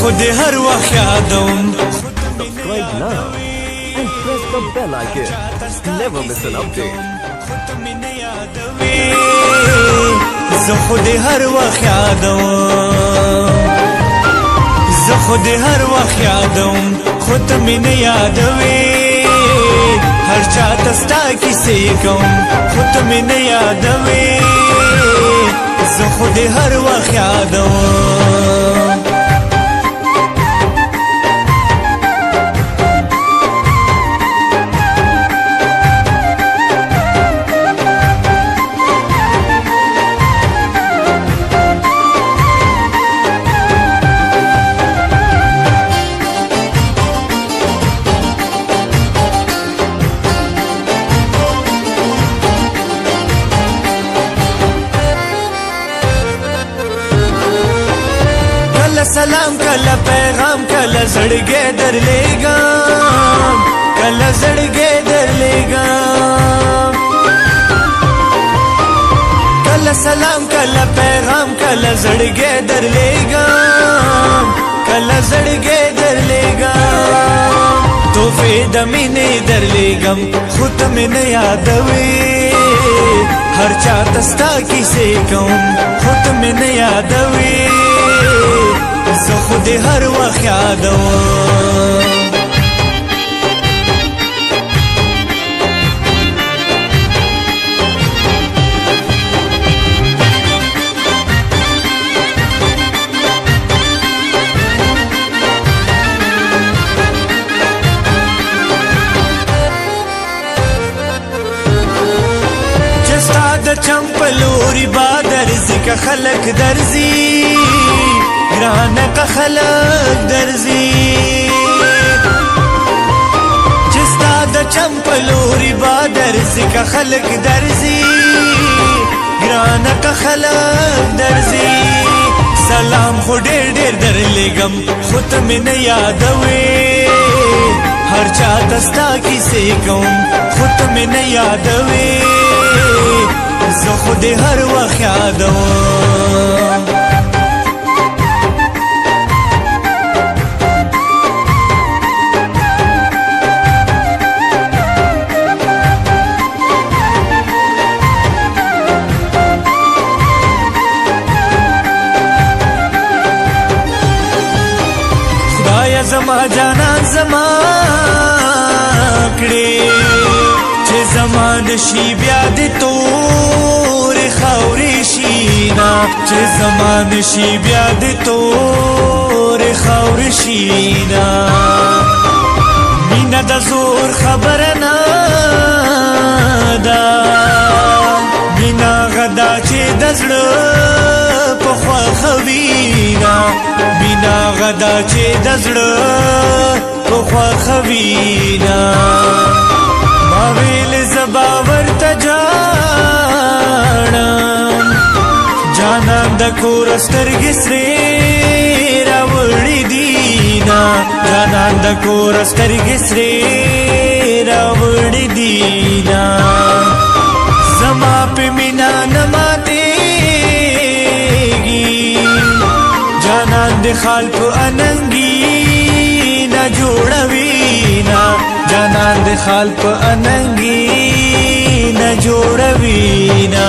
خود هر وخت یادوم. Subscribe now and press the bell icon. Never miss an update. زه خود هر وخت یادوم، زه خود هر وخت یادوم، خو ته مې نه یادوې. هر چاته ستا کیسې کوم، خو ته مې نه یادوې. زه خود هر وخت یادوم. کله سلام کله پیغام کله زړګی درلیږم، کله زړګی درلیږم. کله سلام کله پیغام کله زړګی درلیږم، کله زړګی درلیږم. تحفې د مینې درلیږم، خو ته مې نه یادوې. هر چاته ستا کیسې کوم، خو ته مې نه یادوې. زه خو دې هر وخت یادوم. چې ستا د چمپلوري با درځي که خلک درځي، ګرانه که خلک درځي. چې ستا د چمپلوري با درځي که خلک درځي، ګرانه که خلک درځي. سلام خو ډېر ډېر درلیږم، خو ته مې نه یادوې. هر چاته ستا کیسې کوم، خو ته مې نه یادوې. زه خو دې هر وخت یادوم. خدایا زما جانان زما کړې، چې زما نشي بیا دې تورې خاورې شي نه، چې زما نشي بیا دې تورې خاورې شي نه. مینه د زور خبره نه ده، مینه غدا چې د زړه په خوښوي نه، مینه غدا چې د زړه په خوښوي نه. ما ویل زبا ورته جاړم، جانان د کور سترګې سرې راوړې دي نه، جانان د کور سترګې سرې راوړې دي نه. زما په مینا نه ماتېږي، جانان د خال په اننګي نه جوړوي نه، جانان د خال په اننګي نه جوړوي نه.